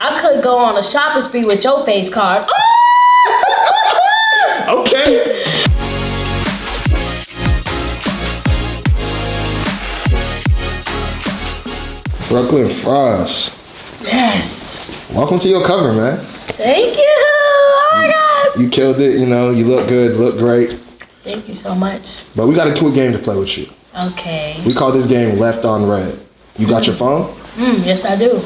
I could go on a shopping spree with your face card. Okay. Brooklyn Frost. Yes. Welcome to your cover, man. Thank you. Oh my God. You killed it, you know, you look good, look great. Thank you so much. But we got a quick game to play with you. Okay. We call this game Left on Red. You got your phone? Yes, I do.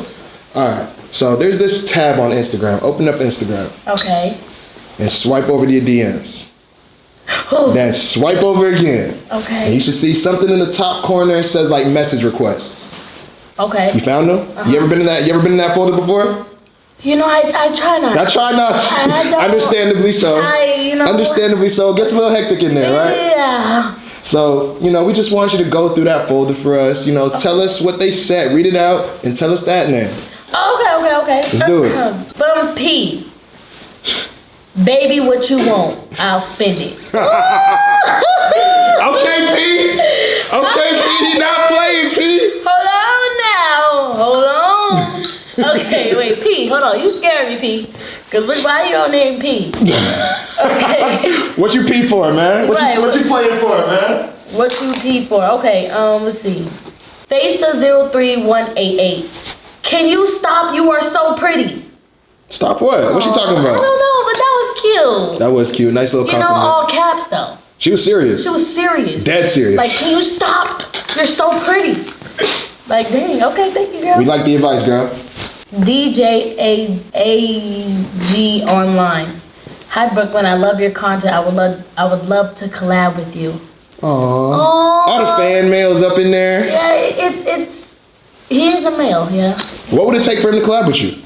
Alright, so there's this tab on Instagram. Open up Instagram. Okay. And swipe over to your DMs. Then swipe over again. Okay. And you should see something in the top corner that says like message requests. Okay. You found them? You ever been in that folder before? You know, I try not. I try not to. I don't. Understandably so. Understandably so. It gets a little hectic in there, right? Yeah. So, you know, we just want you to go through that folder for us. You know, tell us what they said. Read it out and tell us that name. Okay. Let's do it. From P. Baby, what you want? I'll spend it. Okay, P. Okay, P. He not playing, P. Hold on. Okay, wait, P. Hold on. You scared me, P. Cause why your name P? Okay. What you P for, man? What you playing for, man? What you P for? Okay. Let's see. Face to 03188. Can you stop? You are so pretty. Stop what? What's she talking about? I don't know, but that was cute. That was cute. Nice little compliment. You know, all caps though. She was serious. She was serious. Dead serious. Like, can you stop? You're so pretty. Like, dang. Okay, thank you, girl. We like the advice, girl. DJ AG online. Hi, Brooklyn. I love your content. I would love to collab with you. Aww. All the fan mails up in there. Yeah, it's. He is a male. Yeah. What would it take for him to collab with you?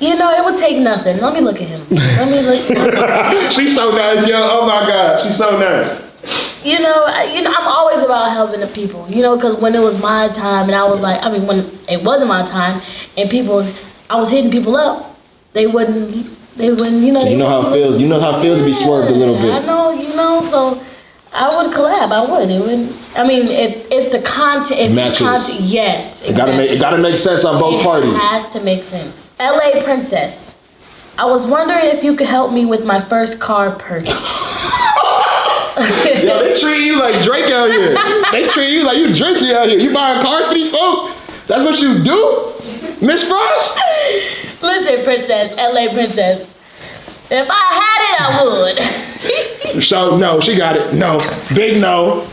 You know, it would take nothing. Let me look at him. She's so nice, yo. Oh my God, she's so nice. You know, I'm always about helping the people. You know, because when it was my time, and I was like, when it wasn't my time, and I was hitting people up, they wouldn't, you know. So you know how it feels. You know how it feels to be swerved a little bit. I know, you know. So I would collab. I would. It would. I mean, if the content, matches. Yes. Exactly. It gotta make sense on both parties. It has to make sense. LA Princess. I was wondering if you could help me with my first car purchase. Yo, they treat you like Drake out here. They treat you like you Drizzy out here. You buying cars for these folks? That's what you do? Miss Frost? Listen, Princess, LA Princess. If I had it, I would. So, no, she got it. No. Big no.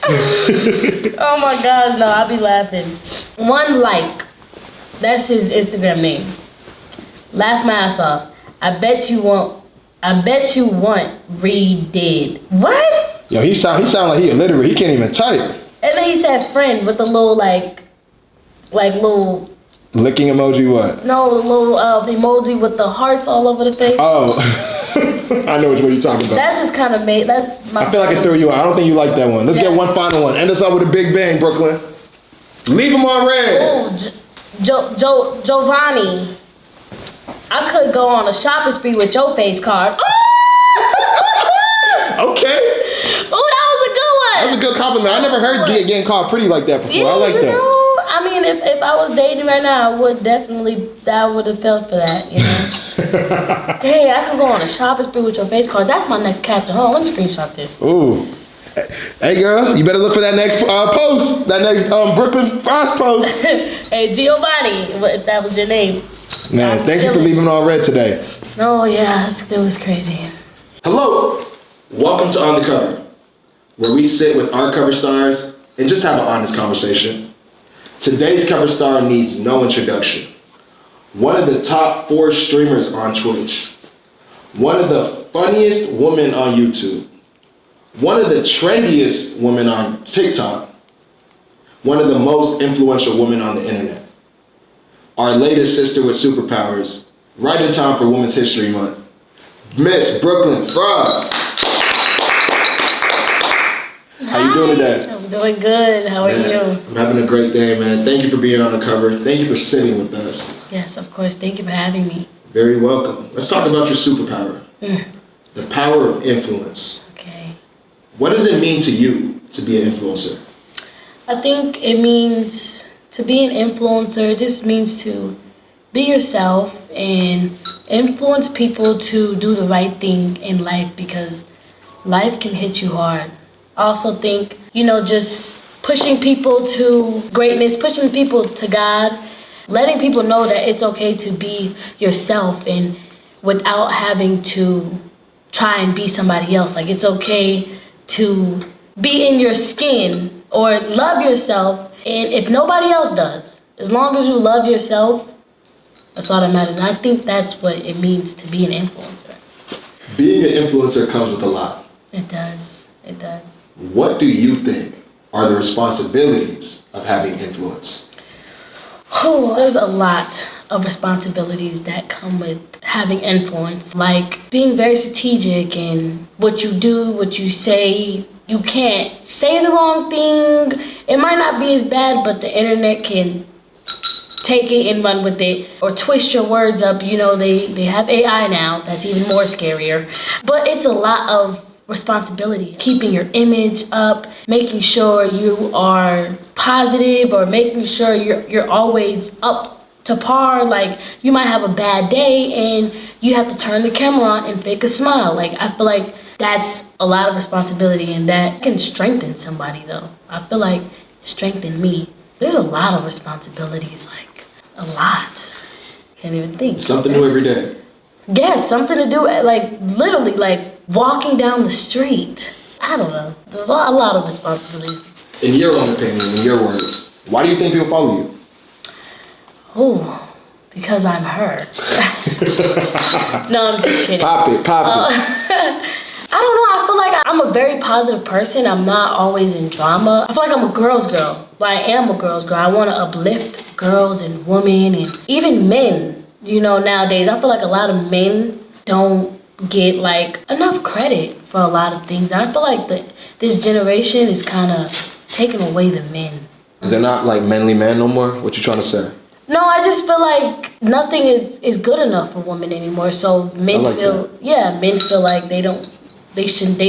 Oh my gosh, no, I'll be laughing. One like. That's his Instagram name. Laugh my ass off. I bet you want redid. What? Yo, he sound like he illiterate. He can't even type. And then he said friend with a little like little licking emoji. What? No, little emoji with the hearts all over the face. Oh, I know which one you're talking about. That just kind of made. That's my. I feel like it threw you out. I don't think you like that one. Let's get one final one. End us up with a big bang, Brooklyn. Leave him on red. Oh, Giovanni. I could go on a shopping spree with your face card. Okay. Oh, that was a good one. That was a good compliment. I never heard getting called pretty like that before. Yeah, I like that. Know, I mean, if I was dating right now, I would have felt for that, you know. Hey, I could go on a shopping spree with your face card. That's my next caption. Hold on, let me screenshot this. Ooh. Hey girl, you better look for that next post. That next Brooklyn Frost post. Hey Giovanni, that was your name. Man, thank you for leaving on red today. Oh yeah, it was crazy. Hello, welcome to On The Cover, where we sit with our cover stars and just have an honest conversation. Today's cover star needs no introduction. One of the top 4 streamers on Twitch. One of the funniest women on YouTube. One of the trendiest women on TikTok. One of the most influential women on the internet. Our latest sister with superpowers, right in time for Women's History Month, Miss Brooklyn Frost. How you doing today? I'm doing good. How are you? I'm having a great day, man. Thank you for being on the cover. Thank you for sitting with us. Yes, of course. Thank you for having me. Very welcome. Let's talk about your superpower. The power of influence. Okay. What does it mean to you to be an influencer? I think it means to be an influencer. It just means to be yourself and influence people to do the right thing in life, because life can hit you hard. I also think, just pushing people to greatness, pushing people to God, letting people know that it's okay to be yourself and without having to try and be somebody else. Like, it's okay to be in your skin or love yourself, and if nobody else does, as long as you love yourself, that's all that matters. And I think that's what it means to be an influencer. Being an influencer comes with a lot. It does. It does. What do you think are the responsibilities of having influence? Oh, there's a lot of responsibilities that come with having influence, like being very strategic in what you do, what you say. You can't say the wrong thing. It might not be as bad, but the internet can take it and run with it or twist your words up. They have AI now. That's even more scarier. But it's a lot of responsibility. Keeping your image up, making sure you are positive, or making sure you're always up to par. Like, you might have a bad day and you have to turn the camera on and fake a smile. Like, I feel like that's a lot of responsibility, and that can strengthen somebody though. I feel like it strengthened me. There's a lot of responsibilities, like a lot. Can't even think. Something new every day. Yes, something to do, like literally, like walking down the street. I don't know. There's a lot of responsibilities. In your own opinion, in your words, why do you think people follow you? Oh, because I'm her. No, I'm just kidding. Pop it. I don't know. I feel like I'm a very positive person. I'm not always in drama. I feel like I'm a girl's girl. Well, I am a girl's girl. I want to uplift girls and women and even men. Nowadays, I feel like a lot of men don't get like enough credit for a lot of things. I feel like this generation is kind of taking away the men. Is there not like manly man no more? What you trying to say? No, I just feel like nothing is good enough for women anymore. So men men feel like they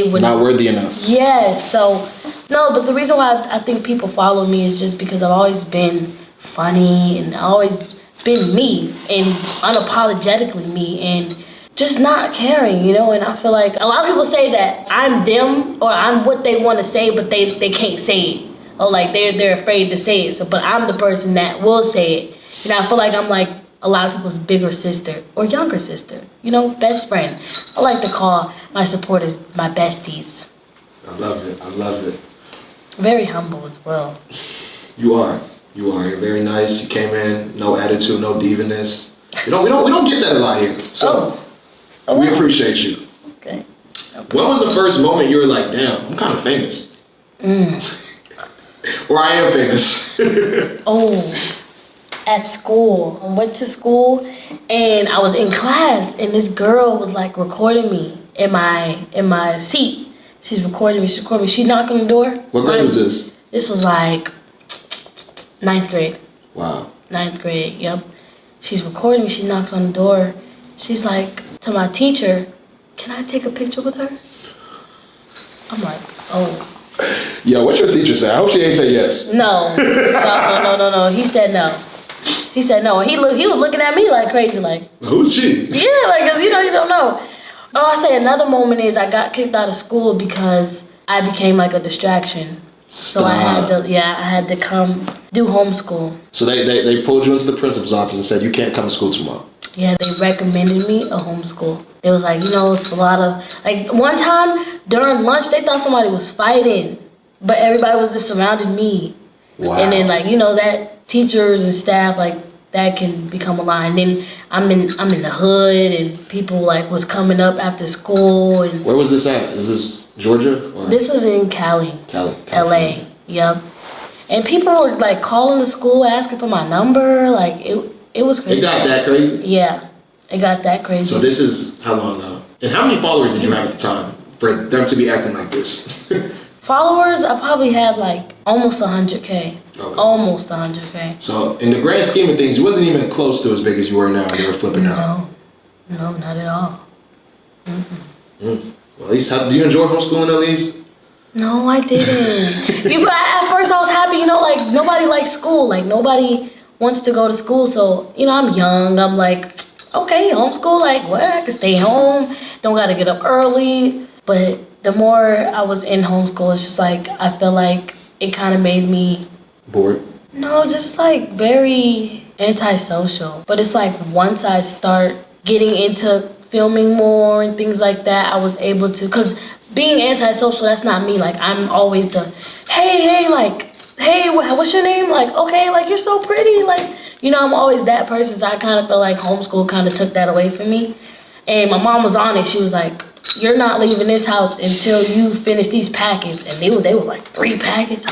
wouldn't. Not worthy enough. Yes. So no, but the reason why I think people follow me is just because I've always been funny and always been me and unapologetically me and just not caring, and I feel like a lot of people say that I'm them or I'm what they want to say, but they can't say it, or like they're afraid to say it. So, but I'm the person that will say it. I feel like I'm like a lot of people's bigger sister or younger sister, best friend. I like to call my supporters my besties. I love it. Very humble as well. You are. You're very nice. You came in, no attitude, no diviness. We don't get that a lot here. So we appreciate you. Okay. When was the first moment you were like, damn, I'm kind of famous? Or I am famous? At school. I went to school and I was in class and this girl was like recording me in my seat. She's recording me. She knocked on the door. What grade was this? This was like 9th grade. Wow. 9th grade, yep. She's recording me. She knocks on the door. She's like to my teacher, "Can I take a picture with her?" I'm like, oh. Yo, what's your teacher say? I hope she ain't say yes. No. He said no. He said no. He was looking at me like crazy, like. Who's she? Yeah, like, cause you don't know. Oh, I say another moment is I got kicked out of school because I became like a distraction. Stop. So I had to come do homeschool. So they pulled you into the principal's office and said you can't come to school tomorrow. Yeah, they recommended me a homeschool. It was like, it's a lot of, like one time during lunch, they thought somebody was fighting, but everybody was just surrounding me. Wow. And then like, that teachers and staff, like that can become a lie. And then I'm in the hood and people like was coming up after school. And where was this at? Is this Georgia? Or? This was in Cali. LA. Yep. And people were like calling the school asking for my number. Like it was crazy. It got that crazy? Yeah. It got that crazy. So this is how long now? And how many followers did you have at the time for them to be acting like this? Followers, I probably had like almost 100K. Okay. Almost 100K. So in the grand scheme of things, you wasn't even close to as big as you were now. They were flipping out. No, not at all. Well, at least, do you enjoy homeschooling at least? No, I didn't. At first I was happy, nobody likes school. Like, nobody wants to go to school. So, you know, I'm young. I'm like, okay, homeschool, like, what? I can stay home. Don't got to get up early. But the more I was in homeschool, it's just like, I feel like it kind of made me... Bored? No, just like very antisocial. But it's like once I start getting into filming more and things like that, I was able to, because being antisocial, that's not me. Like, I'm always the, hey, like, hey, what's your name? Like, okay, like, you're so pretty. Like, you know, I'm always that person. So I kind of feel like homeschool kind of took that away from me. And my mom was on it. She was like, you're not leaving this house until you finish these packets. And they were like 3 packets.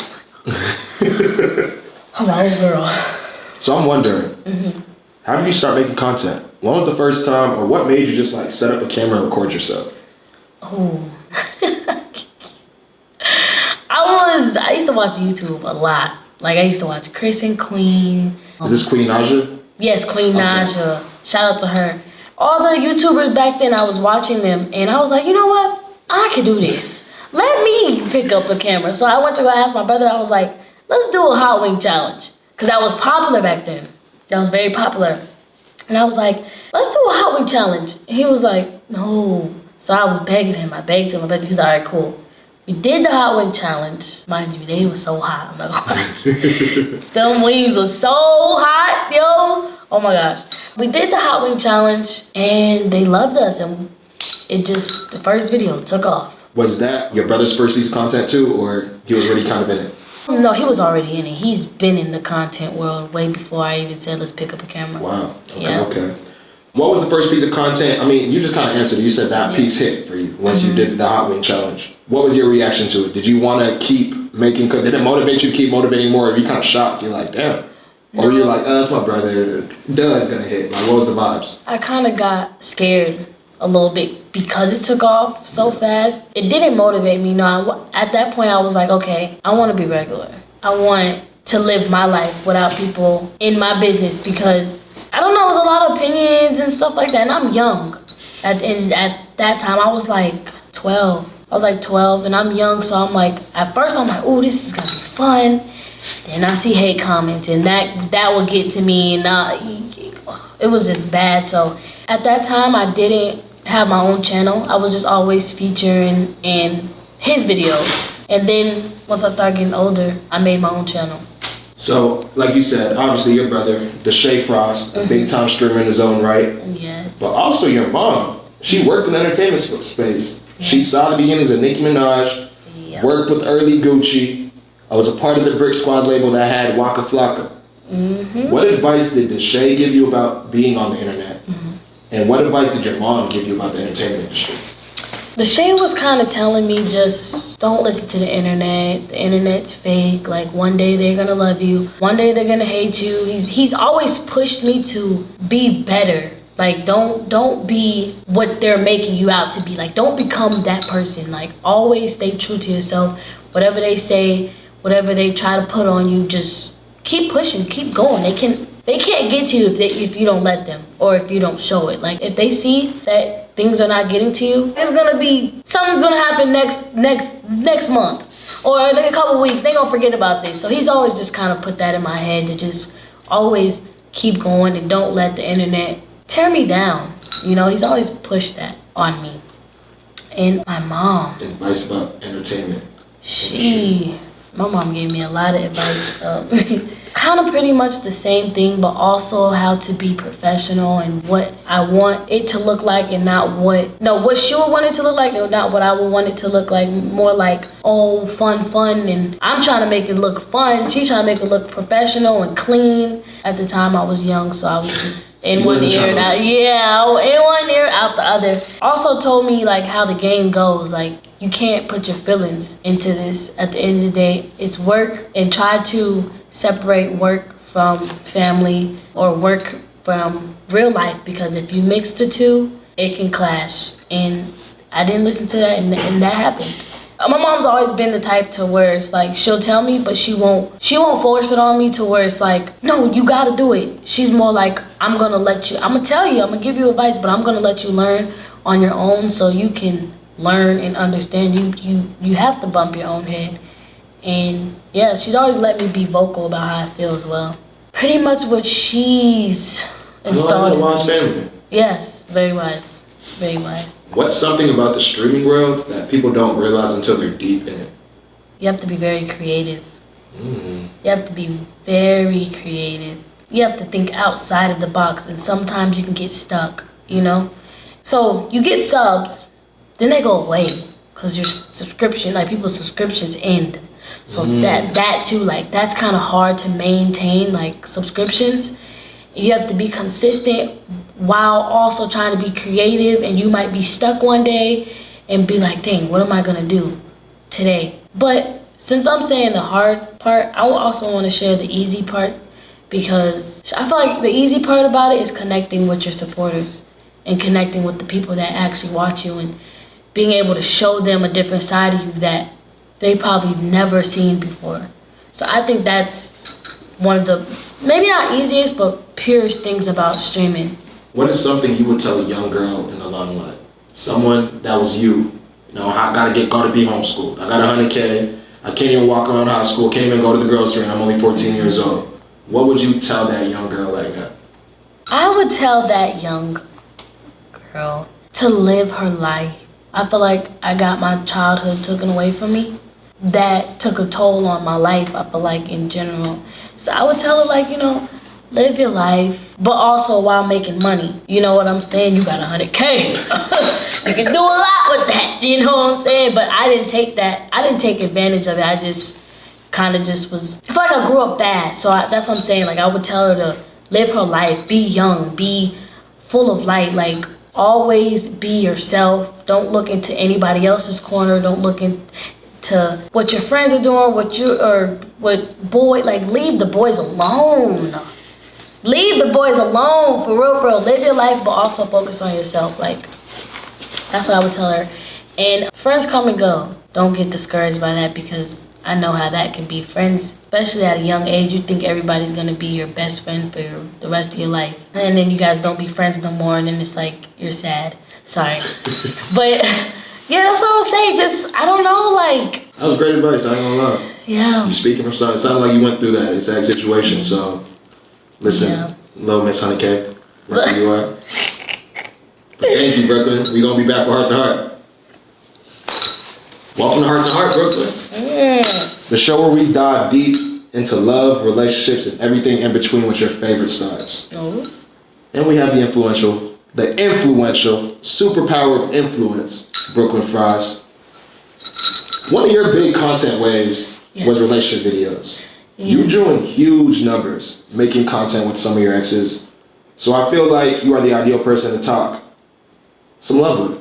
I'm like, oh, girl. So I'm wondering, how did you start making content? When was the first time, or what made you just like set up a camera and record yourself? Oh. I used to watch YouTube a lot. Like, I used to watch Chris and Queen. Is this Queen Naija? Yes, Queen Naija. Shout out to her. All the YouTubers back then, I was watching them, and I was like, you know what? I can do this. Let me pick up a camera. So I went to go ask my brother. I was like, let's do a hot wing challenge. Because that was popular back then. That was very popular. And I was like, let's do a hot wing challenge. And he was like, no. So I was begging him. I begged him. He was like, all right, cool. We did the hot wing challenge. Mind you, they was so hot. I'm not gonna lie. Them wings were so hot, yo. Oh my gosh. We did the hot wing challenge and they loved us. And it just, the first video took off. Was that your brother's first piece of content too, or he was already kind of in it? No, he was already in it. He's been in the content world way before I even said, let's pick up a camera. Wow. Okay, yeah. Okay. What was the first piece of content? I mean, you just kind of answered it. You said that piece hit for you once you did the hot wing challenge. What was your reaction to it? Did you want to keep making, did it motivate you to keep motivating more? Or you kind of shocked? You're like, damn. No. Or you're like, oh, that's my brother. Duh, it's going to hit. Like, what was the vibes? I kind of got scared a little bit because it took off so fast. It didn't motivate me. No, at that point, I was like, okay, I want to be regular. I want to live my life without people in my business because, I don't know, it was a lot of opinions and stuff like that. And I'm young. At that time, I was like 12. I was like 12 and I'm young, so I'm like, at first I'm like, oh, this is gonna be fun. Then I see hate comments and that would get to me and it was just bad. So at that time, I didn't have my own channel. I was just always featuring in his videos. And then once I started getting older, I made my own channel. So, like you said, obviously your brother, Deshae Frost, a big time streamer in his own right. Yes. But also your mom. She worked in the entertainment space. She saw the beginnings of Nicki Minaj, worked with early Gucci. I was a part of the Brick Squad label that had Waka Flocka. What advice did Deshae give you about being on the internet? And what advice did your mom give you about the entertainment industry? Deshae was kind of telling me just don't listen to the internet. The internet's fake. Like, one day they're gonna love you, one day they're gonna hate you. He's always pushed me to be better. Like, don't be what they're making you out to be. Like, don't become that person. Like, always stay true to yourself. Whatever they say, whatever they try to put on you, just keep pushing, keep going. They can't get to you if you don't let them or if you don't show it. Like, if they see that things are not getting to you, it's gonna be, something's gonna happen next month or in a couple weeks. They gonna forget about this. So he's always just kind of put that in my head to just always keep going and don't let the internet tear me down. You know, he's always pushed that on me. And my mom. Advice about entertainment. My mom gave me a lot of advice. Kind of pretty much the same thing, but also how to be professional and what I want it to look like and not what she would want it to look like and not what I would want it to look like. More like, oh, fun. And I'm trying to make it look fun. She's trying to make it look professional and clean. At the time, I was young, so I was just in one ear and out. Yeah, in one ear, out the other. Also told me, like, how the game goes. Like, you can't put your feelings into this. At the end of the day, it's work, and try to separate work from family or work from real life, because if you mix the two, it can clash. And I didn't listen to that, and that happened. My mom's always been the type to where it's like, she'll tell me, but she won't force it on me to where it's like, no, you gotta do it. She's more like, I'm gonna tell you, I'm gonna give you advice, but I'm gonna let you learn on your own so you can learn and understand. You have to bump your own head And yeah, she's always let me be vocal about how I feel as well. Pretty much what she's installed. A wise family. Yes, very wise. Very wise. What's something about the streaming world that people don't realize until they're deep in it? You have to be very creative. Mm. You have to be very creative. You have to think outside of the box, and sometimes you can get stuck, you know? So you get subs, then they go away because your subscription, like people's subscriptions end. So that too, like that's kind of hard to maintain, like subscriptions. You have to be consistent while also trying to be creative, and you might be stuck one day and be like, dang, what am I gonna do today? But since I'm saying the hard part, I will also want to share the easy part, because I feel like the easy part about it is connecting with your supporters and connecting with the people that actually watch you and being able to show them a different side of you that they probably never seen before. So I think that's one of the, maybe not easiest, but purest things about streaming. What is something you would tell a young girl in the limelight? Someone that was you. You know, I gotta be homeschooled. I got 100K. I can't even walk around high school. Can't even go to the grocery, and I'm only 14 years old. What would you tell that young girl like that? I would tell that young girl to live her life. I feel like I got my childhood taken away from me. That took a toll on my life, I feel like, in general. So I would tell her, like, you know, live your life, but also while making money. You know what I'm saying? You got 100K. You can do a lot with that, you know what I'm saying? But I didn't take advantage of it. I just kind of just was, I feel like I grew up fast. So that's what I'm saying. Like, I would tell her to live her life, be young, be full of light, like, always be yourself. Don't look into anybody else's corner. Don't look into what your friends are doing, leave the boys alone. Leave the boys alone, for real. Live your life, but also focus on yourself. Like, that's what I would tell her. And friends come and go. Don't get discouraged by that, because I know how that can be. Friends, especially at a young age, you think everybody's gonna be your best friend for the rest of your life. And then you guys don't be friends no more, and then it's like, you're sad. Sorry. But yeah, that's what I was saying. Just, I don't know, like. That was great advice, I ain't gonna lie. Yeah. You speaking from something, it sounded like you went through that exact situation, so listen, Low Miss 100K, wherever you are. Thank you, Brooklyn. We gonna be back with Heart to Heart. Welcome to Heart to Heart, Brooklyn. The show where we dive deep into love, relationships, and everything in between with your favorite stars. Oh. And we have the influential superpower of influence, Brooklyn Frost. One of your big content waves was relationship videos. Yes. You're doing huge numbers making content with some of your exes. So I feel like you are the ideal person to talk some love with.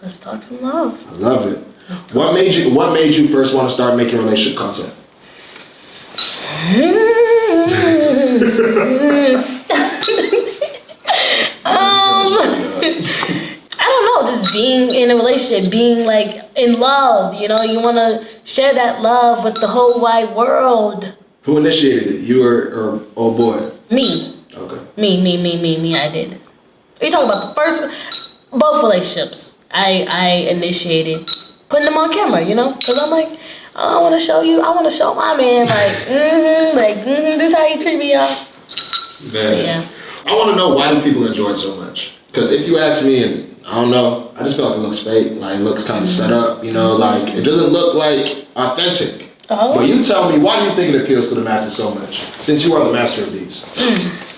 Let's talk some love. I love it. What made you first want to start making relationship content? I don't know, just being in a relationship, being like in love, you know, you want to share that love with the whole wide world. Who initiated it? You or old boy? Me. Okay. Me, I did. Are you talking about the first, both relationships? I initiated putting them on camera, you know, because I'm like, I want to show my man, this is how you treat me, y'all. Man. So, yeah. I want to know, why do people enjoy it so much? Because if you ask me, and I don't know, I just feel like it looks fake. Like, it looks kind of set up, you know, like, it doesn't look like authentic. Oh. But you tell me, why do you think it appeals to the masses so much? Since you are the master of these.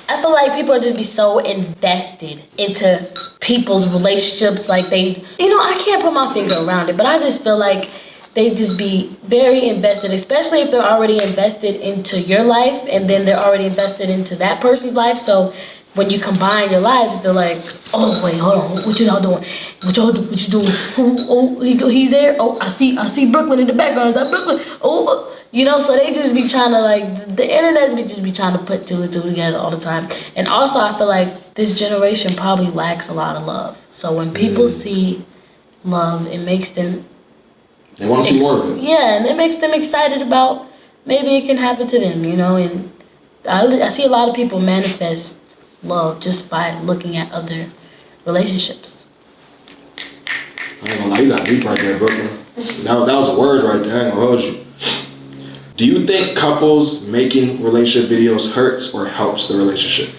I feel like people just be so invested into people's relationships. Like they, you know, I can't put my finger around it, but I just feel like they just be very invested, especially if they're already invested into your life and then they're already invested into that person's life. So when you combine your lives, they're like, oh, wait, hold on. What y'all doing? What you doing? Oh, he's there. Oh, I see Brooklyn in the background. Is that Brooklyn? Oh, you know, so they just be trying to, like, the internet just be trying to put two and two together all the time. And also, I feel like this generation probably lacks a lot of love. So when people see love, it makes them... They want to see more of it. Yeah, and it makes them excited about maybe it can happen to them, you know. And I see a lot of people manifest love just by looking at other relationships. I ain't gonna lie, you got deep right there, Brooklyn. That was a word right there, I ain't gonna hold you. Do you think couples making relationship videos hurts or helps the relationship?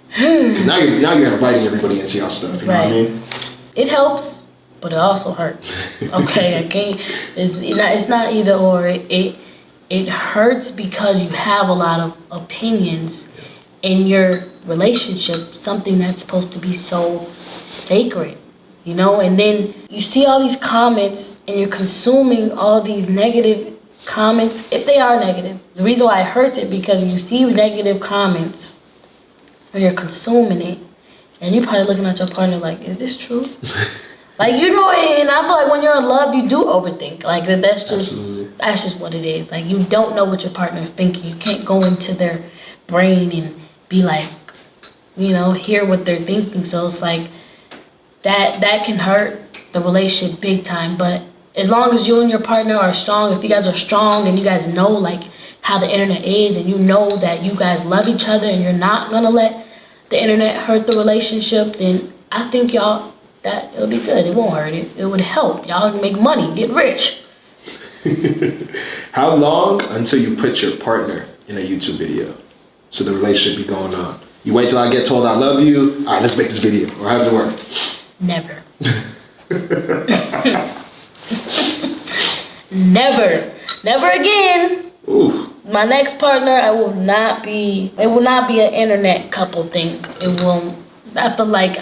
Because now you're inviting everybody into your stuff. You know what I mean? It helps, but it also hurts. Okay, I can't. It's not either or. It hurts because you have a lot of opinions in your relationship, something that's supposed to be so sacred, you know? And then you see all these comments and you're consuming all these negative comments, if they are negative. The reason why it hurts it because you see negative comments and you're consuming it, and you're probably looking at your partner like, is this true? Like, you know, and I feel like when you're in love, you do overthink. Like, that's just what it is. Like, you don't know what your partner is thinking. You can't go into their brain and be like, you know, hear what they're thinking. So it's like, that can hurt the relationship big time. But as long as you and your partner are strong, if you guys are strong and you guys know, like, how the internet is, and you know that you guys love each other and you're not going to let the internet hurt the relationship, then I think y'all, that it'll be good. It won't hurt it. It would help. Y'all can make money, get rich. How long until you put your partner in a YouTube video so the relationship be going on? You wait till I get told I love you. All right, let's make this video. Or how does it work? Never. Never again. Ooh. My next partner, it will not be an internet couple thing. It won't. I feel like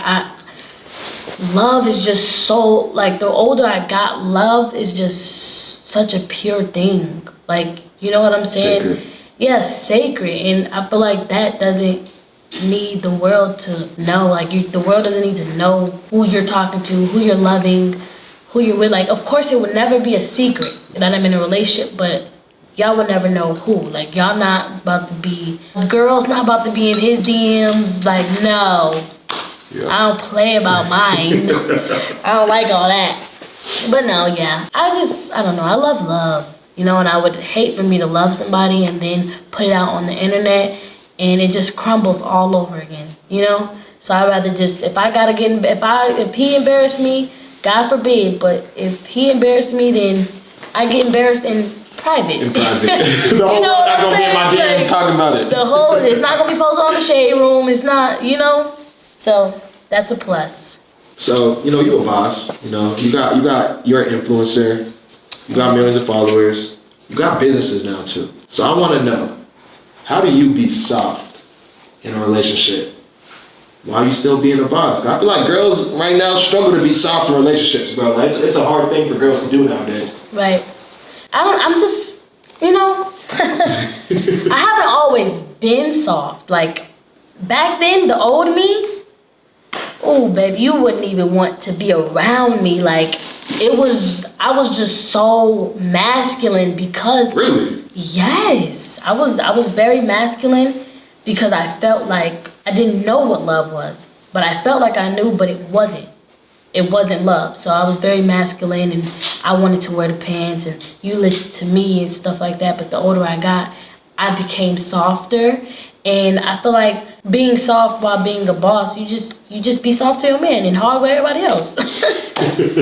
love is just so, like, the older I got, love is just such a pure thing. Like, you know what I'm saying? Sacred. Yeah, sacred. And I feel like that doesn't need the world to know. Like, the world doesn't need to know who you're talking to, who you're loving, who you're with. Like, of course, it would never be a secret that I'm in a relationship, but y'all would never know who. Like, y'all not about to be, the girl's not about to be in his DMs. Like, no. Yeah. I don't play about mine. I don't like all that. But no, yeah. I don't know. I love. You know, and I would hate for me to love somebody and then put it out on the internet and it just crumbles all over again, you know? So I'd rather just, if he embarrassed me, God forbid, but if he embarrassed me, then I get embarrassed in private. In private. You know what I'm gonna be in my DMs like, talking about it. It's not gonna be posted on the shade room. It's not, you know? So that's a plus. So, you know, you're a boss. You know, you're an influencer. You got millions of followers. You got businesses now too. So I want to know, how do you be soft in a relationship while you still being a boss? I feel like girls right now struggle to be soft in relationships, bro. It's a hard thing for girls to do nowadays. Right. I'm just, you know, I haven't always been soft. Like, back then, the old me, oh, baby, you wouldn't even want to be around me. Like, I was just so masculine because... Really? Yes. I was very masculine because I felt like I didn't know what love was. But I felt like I knew, but it wasn't. It wasn't love. So I was very masculine and I wanted to wear the pants and you listen to me and stuff like that. But the older I got, I became softer. And I feel like being soft while being a boss, you just be soft to your man and hard with everybody else.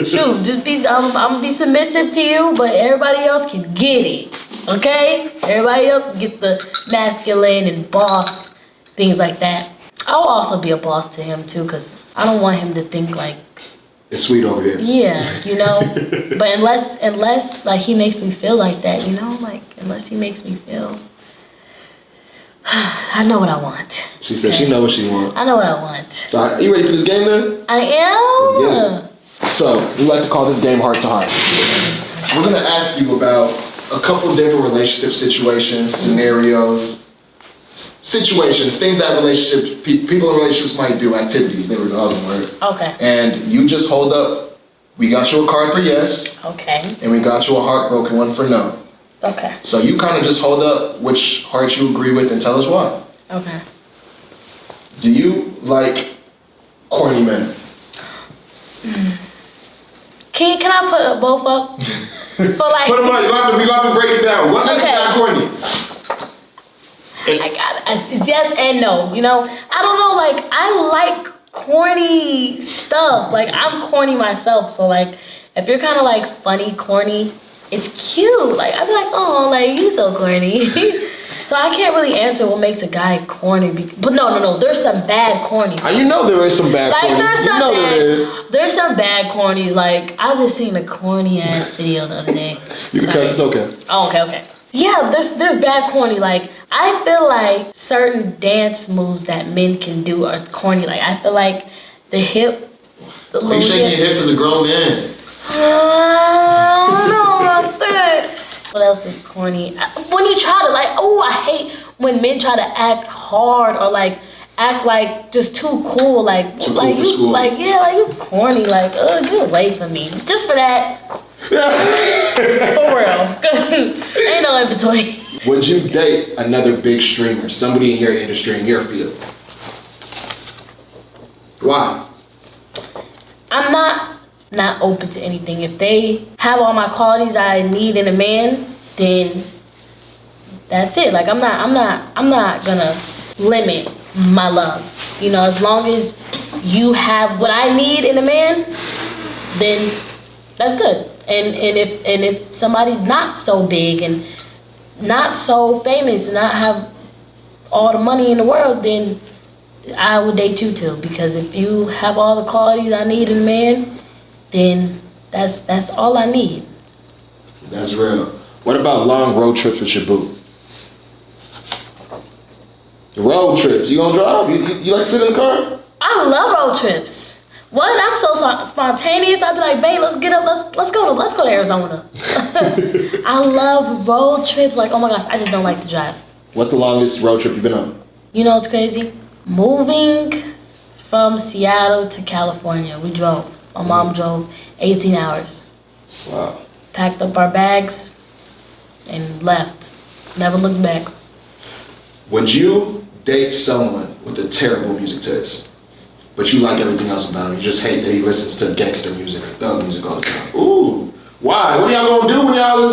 Shoot, I'm gonna be submissive to you, but everybody else can get it. Okay? Everybody else can get the masculine and boss, things like that. I'll also be a boss to him too, because I don't want him to think like it's sweet over here. Yeah, you know. But unless like he makes me feel like that, you know, like unless he makes me feel, I know what I want. She said she know what she wants. I know what I want. So are you ready for this game then? I am. So we like to call this game Heart to Heart. We're gonna ask you about a couple different relationship situations, scenarios, things that people in relationships might do, activities. There we go, that was the word. Okay. And you just hold up. We got you a card for yes. Okay. And we got you a heartbroken one for no. Okay. So you kind of just hold up which heart you agree with and tell us why. Okay. Do you like corny men? Can I put both up? But like, put them up. You have to break it down. What makes it not corny? I got it. It's yes and no. You know, I don't know. Like, I like corny stuff. Like, I'm corny myself. So like, if you're kind of like funny, corny, it's cute. Like, I'd be like, oh, like, you so corny. So I can't really answer what makes a guy corny. But no. There's some bad corny. You know there is some bad corny. There's some bad cornies. Like, I just seen a corny ass video the other day. You can cuss, it's okay. Oh, okay. Yeah, there's bad corny. Like, I feel like certain dance moves that men can do are corny. Like, I feel like the hip. Why you shaking your hips as a grown man? I don't know about that. What else is corny? When you try to I hate when men try to act hard or like act like just too cool, like too like cool you for school. like you corny, like get away from me. Just for that. For real. Ain't no in between. Would you date another big streamer, somebody in your industry, in your field? Why? I'm not open to anything. If they have all my qualities I need in a man, then that's it. Like I'm not gonna limit my love. You know, as long as you have what I need in a man, then that's good. And if somebody's not so big and not so famous and not have all the money in the world, then I would date you too. Because if you have all the qualities I need in a man, then that's all I need. That's real. What about long road trips with your boo? Road trips. You gonna drive? You like to sit in the car? I love road trips. What? I'm so spontaneous. I'd be like, babe, let's get up. Let's go to Arizona. I love road trips. Like, oh my gosh, I just don't like to drive. What's the longest road trip you've been on? You know what's crazy? Moving from Seattle to California, we drove. My mom drove 18 hours. Wow. Packed up our bags and left. Never looked back. Would you date someone with a terrible music taste, but you like everything else about him? You just hate that he listens to gangster music or thug music all the time. Ooh. Why? What are y'all gonna do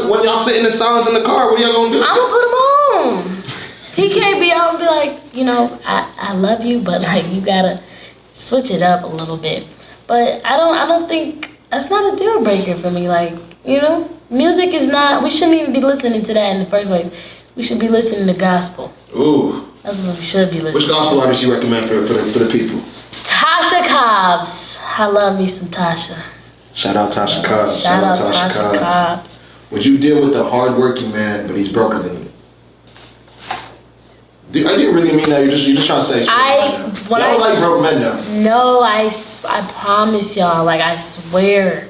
when y'all sitting in silence in the car? What are y'all gonna do? I'm gonna put him on. He can't be out and be like, you know, I love you, but like you gotta switch it up a little bit. But I don't think that's not a deal breaker for me. Like, you know, music is not. We shouldn't even be listening to that in the first place. We should be listening to gospel. Ooh. That's what we should be listening. Which gospel artist you recommend for the people? Tasha Cobbs. I love me some Tasha. Shout out Tasha Cobbs. Shout out Tasha Cobbs. Would you deal with a hardworking man, but he's broker than you? Do you really mean that? You're just trying to say something. Y'all don't like broke men though. No, I promise y'all. Like I swear,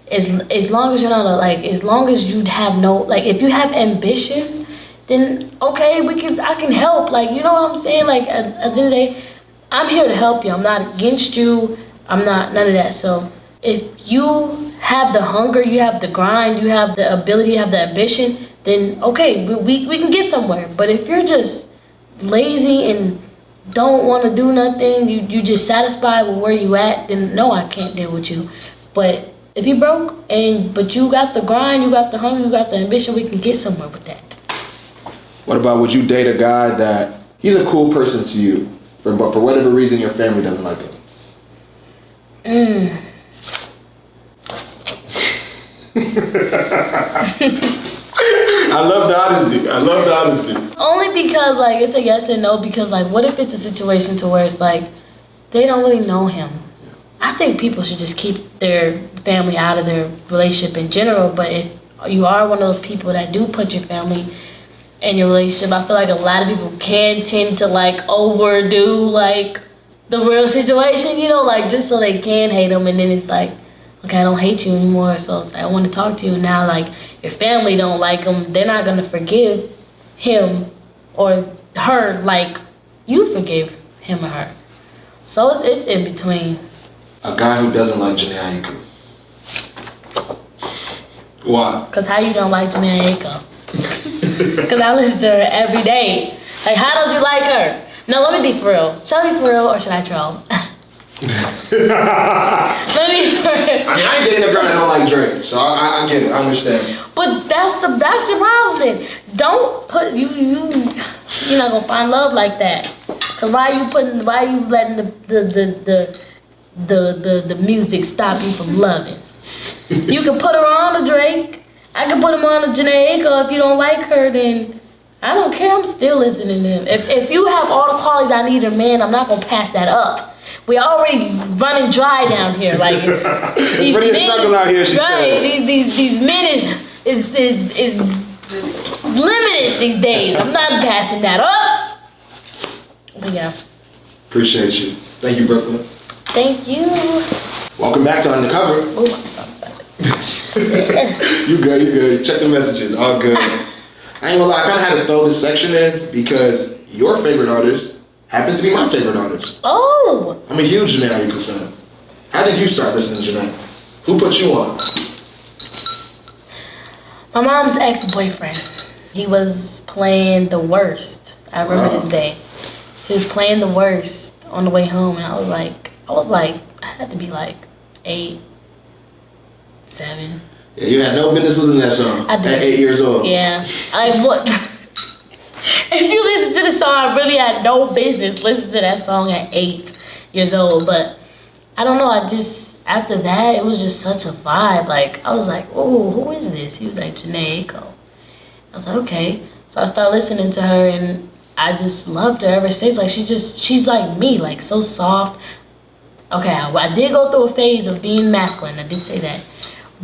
as long as you're not as long as you have no if you have ambition, then okay, I can help. Like you know what I'm saying? Like at the end of the day, I'm here to help you. I'm not against you. I'm not none of that. So if you have the hunger, you have the grind, you have the ability, you have the ambition, then okay, we can get somewhere. But if you're just lazy and don't want to do nothing, you just satisfied with where you at, then no, I can't deal with you. But if you broke but you got the grind, you got the hunger, you got the ambition, we can get somewhere with that. What about, would you date a guy that he's a cool person to you, but for whatever reason your family doesn't like him? I love the honesty. Only because it's a yes and no, because what if it's a situation to where it's they don't really know him. I think people should just keep their family out of their relationship in general, but if you are one of those people that do put your family in your relationship, I feel like a lot of people can tend to overdo the real situation, just so they can hate them, and then it's okay, I don't hate you anymore, so it's I want to talk to you now. Your family don't like him, they're not gonna forgive him or her like you forgive him or her. So it's in between. A guy who doesn't like Jhene Aiko. Why? Cause how you don't like Jhene Aiko? Cause I listen to her every day. How don't you like her? No, let me be for real. Should I be for real or should I troll? Let me be for real. I ain't dating a girl that don't like Drake, so I get it. I understand. But that's your problem then. Don't put you're not gonna find love like that. Cause why you letting the music stop you from loving? You can put her on a Drake, I can put them on to Jhene Aiko. If you don't like her, then I don't care. I'm still listening to him. If you have all the qualities I need in a man, I'm not gonna pass that up. We already running dry down here. Like it's really a struggle out here. She says. These men is limited these days. I'm not passing that up. But yeah. Appreciate you. Thank you, Brooklyn. Thank you. Welcome back to Undercover. Oh, I'm sorry about it. You good. Check the messages. All good. I ain't gonna lie, I kind of had to throw this section in because your favorite artist happens to be my favorite artist. Oh. I'm a huge Jhene Aiko fan. How did you start listening to Jhene? Who put you on? My mom's ex-boyfriend. He was playing The Worst. I remember this day. He was playing The Worst on the way home, and I was like, I had to be like 8, 7. Yeah, you had no business listening to that song I did. at 8 years old. Yeah. What? If you listen to the song, I really had no business listening to that song at 8 years old. But I don't know. After that, it was just such a vibe. Like, I was like, oh, who is this? He was like, Jhene Aiko. I was like, okay. So I started listening to her, and I just loved her ever since. Like, she's like me, like so soft. Okay, I did go through a phase of being masculine. I did say that.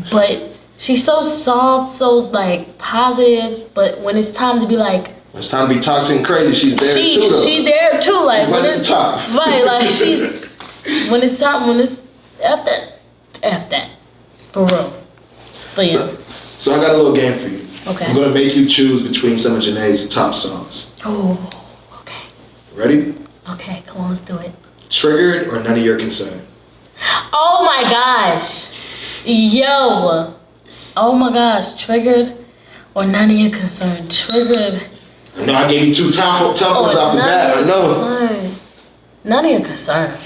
But she's so soft, so like positive. But when it's time to be like, when it's time to be toxic and crazy, she's there too, though. She's there too. Like, she's when right at the top. Right, like when it's F that. For real. But yeah. So I got a little game for you. Okay. I'm gonna make you choose between some of Jhene's top songs. Oh, okay. Ready? Okay, come on, let's do it. Triggered or None of Your Concern? Oh my gosh. Yo. Oh my gosh. Triggered or None of Your Concern? Triggered. I know I gave you two tough ones off the bat. I know. Concern. None of Your Concern.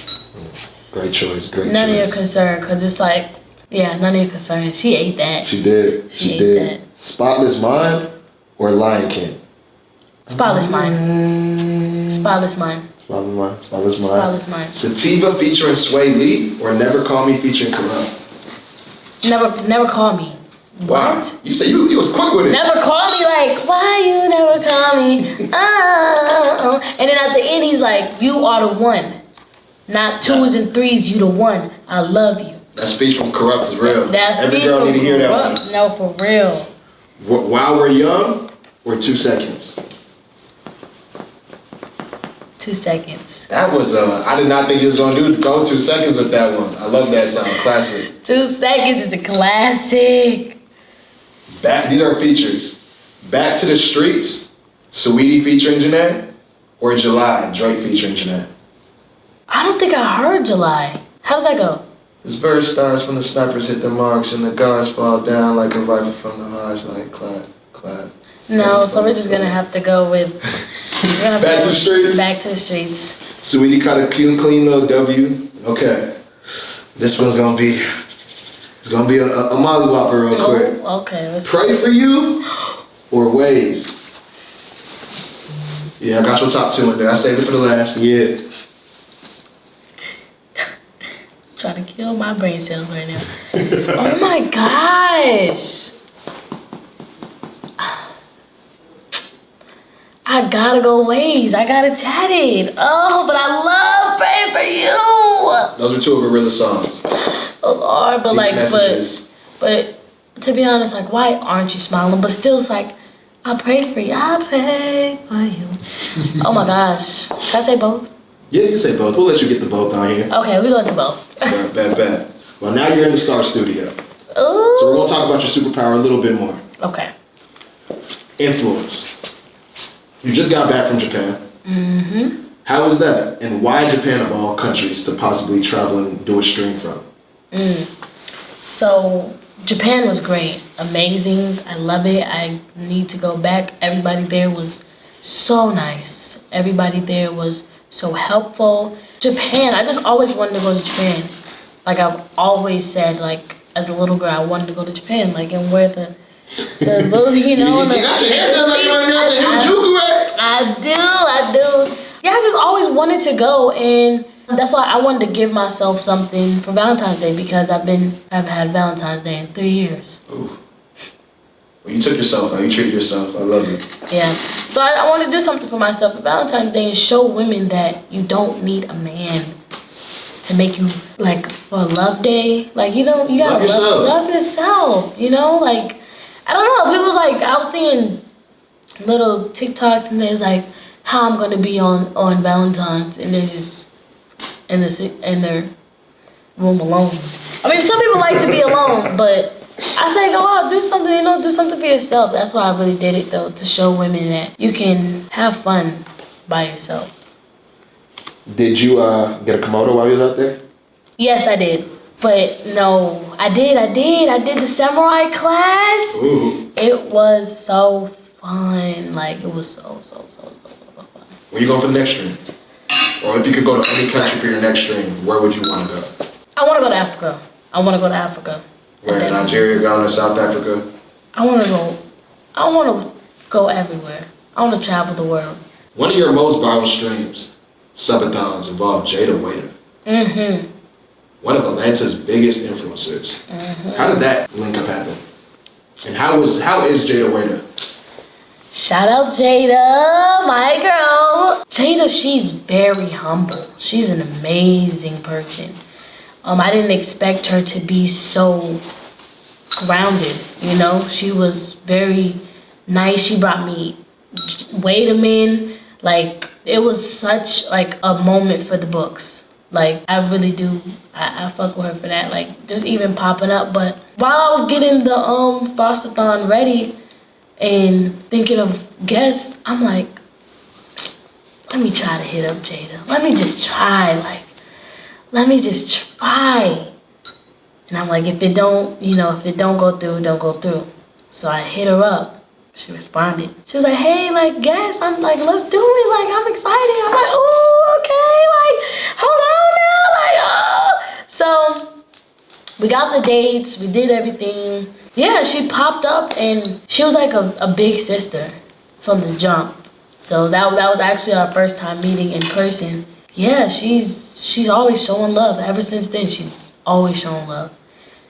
Great choice. None of Your Concern, because it's like, yeah, None of Your Concern. She ate that. She did. She did. That. Spotless Mind or Lion King? Spotless Mind. Spotless Mind. Spotless Mind. Sativa featuring Sway Lee or Never Call Me featuring Corrupt? Never Call Me. Wow. What? You say you was quick with it. Never call me, like, why you never call me? Oh. And then at the end, he's like, you are the one. Not 2s and 3s, you the one. I love you. That speech from Corrupt is real. Every girl need to hear that one. No, for real. While We're Young or 2 Seconds? 2 Seconds. That was, I did not think he was going to go 2 seconds with that one. I love that song. Classic. 2 Seconds is a classic. These are features. Back to the Streets, Saweetie featuring Jhene, or July, Drake featuring Jhene? I don't think I heard July. How does that go? This verse starts when the snipers hit the marks and the guards fall down like a rifle from the hearts, like clap, clap. No, so we're just gonna have to go with Back to the Streets. Back to the Streets. Saweetie caught a clean little W. Okay, this one's gonna be. It's gonna be a mollywhopper real quick. Okay. Pray For You or Ways? Yeah, I got your top 2 in there. I saved it for the last. Yeah. Trying to kill my brain cells right now. Oh my gosh. I gotta go Ways. I got it tatted. Oh, but I love Pray For You. Those are 2 of her realest songs. Those are, but like, messages. but to be honest, like, why aren't you smiling? But still, it's like, I pray for you. I pray for you. Oh my gosh. Can I say both? Yeah, you can say both. We'll let you get the both on here. Okay, we're going to both. Bad. Well, now you're in the Star Studio. Ooh. So we're going to talk about your superpower a little bit more. Okay. Influence. You just got back from Japan. Mm-hmm. How was that? And why Japan of all countries to possibly travel and do a stream from? So, Japan was great. Amazing. I love it. I need to go back. Everybody there was so nice. Everybody there was so helpful. Japan, I just always wanted to go to Japan. Like, I've always said, like, as a little girl, I wanted to go to Japan. Like, and wear the little, you know. You got your hair done like you right now, the Harajuku at? I do. Yeah, I just always wanted to go, and that's why I wanted to give myself something for Valentine's Day, because I haven't had Valentine's Day in 3 years. Ooh. Well, you took yourself out. You treated yourself. I love you. Yeah. So I want to do something for myself for Valentine's Day and show women that you don't need a man to make you, like, for Love Day. Like, you gotta love yourself, you know? Like, I don't know. People's like, I was seeing little TikToks and there's like, how I'm gonna be on Valentine's, and they're just in their room alone. I mean, some people like to be alone, but I say go out, do something, do something for yourself. That's why I really did it, though, to show women that you can have fun by yourself. Did you get a Komodo while you was out there? Yes, I did. But no, I did the samurai class. Ooh. It was so fun. Like, it was so fun. Where you going for the next stream? Or if you could go to any country for your next stream, where would you want to go? I want to go to Africa. Where, Nigeria, Ghana, South Africa? I want to go everywhere. I want to travel the world. One of your most viral streams, subathons, involved Jhene Aiko. Mm-hmm. One of Atlanta's biggest influencers. Mm-hmm. How did that link up happen? And how is Jhene Aiko? Shout out Jada, my girl. Jada, she's very humble. She's an amazing person. I didn't expect her to be so grounded, She was very nice. She brought me Wait-A-Min. Like, it was such, like, a moment for the books. Like, I really do. I fuck with her for that. Like, just even popping up. But while I was getting the Frostathon ready and thinking of guests, I'm like, let me try to hit up Jada. Let me just try. And I'm like, if it don't go through, don't go through. So I hit her up. She responded. She was like, hey, like, guess. I'm like, let's do it. Like, I'm excited. I'm like, ooh, okay. Like, hold on now. Like, oh. So we got the dates. We did everything. Yeah, she popped up and she was like a big sister from the jump. So that was actually our first time meeting in person. Yeah, she's always showing love. Ever since then, she's always shown love.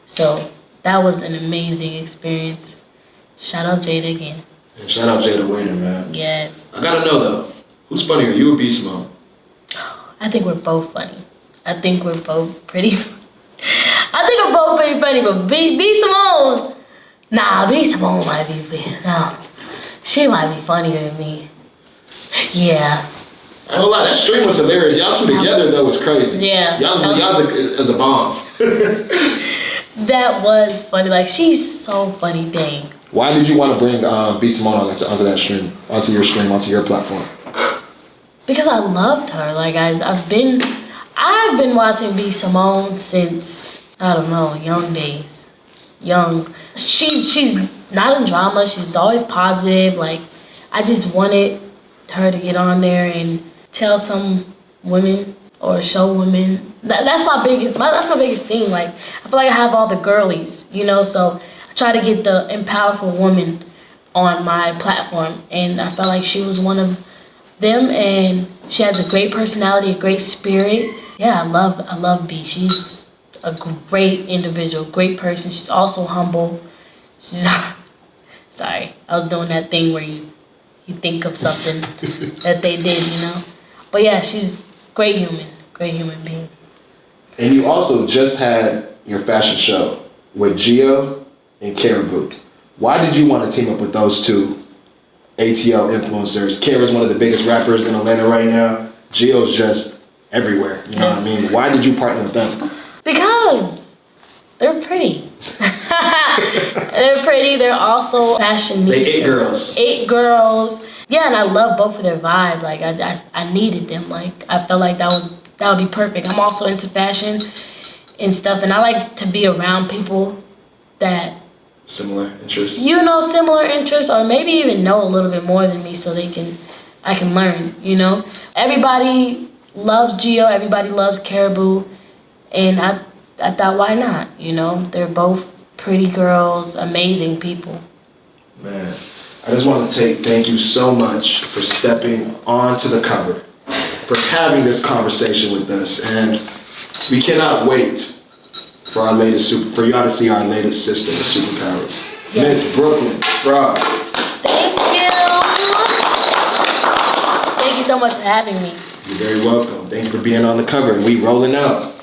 So that was an amazing experience. Shout out Jada again. And shout out Jada Aiko, man. Yes. I gotta know though, who's funnier, you or B Simone? I think we're both funny. I think we're both pretty funny, but B Simone, B Simone might be, she might be funnier than me. Yeah. I ain't gonna lie, that stream was hilarious. Y'all two together though was crazy. Yeah. Y'all is a bomb. That was funny. Like, she's so funny, dang. Why did you want to bring B Simone onto that stream, onto your platform? Because I loved her. Like, I've been watching B Simone since, I don't know, young days. She's not in drama. She's always positive. Like, I just wanted her to get on there and tell some women or show women. That's my biggest thing. Like, I feel like I have all the girlies, so I try to get the empowerful woman on my platform, and I felt like she was one of them, and she has a great personality, a great spirit. Yeah, I love B. She's a great individual, great person. She's also humble. Sorry, I was doing that thing where you think of something that they did, But yeah, she's great human being. And you also just had your fashion show with Gio and Caribou. Why did you want to team up with those two ATL influencers? Kara's one of the biggest rappers in Atlanta right now. Gio's just everywhere, you know what I mean? Why did you partner with them? Because they're pretty. They're pretty. They're also fashionistas. They 8 girls. Yeah, and I love both of their vibe. Like, I needed them. Like, I felt like that would be perfect. I'm also into fashion and stuff, and I like to be around people that similar interests. Similar interests, or maybe even know a little bit more than me, so I can learn. Everybody loves Gio. Everybody loves Caribou, and I thought, why not? They're both pretty girls, amazing people. Man, I just want to thank you so much for stepping onto the cover, for having this conversation with us, and we cannot wait for y'all to see our latest system of superpowers. Yes. Miss Brooklyn Frost. Thank you. Thank you so much for having me. You're very welcome. Thank you for being on the cover. We rolling out.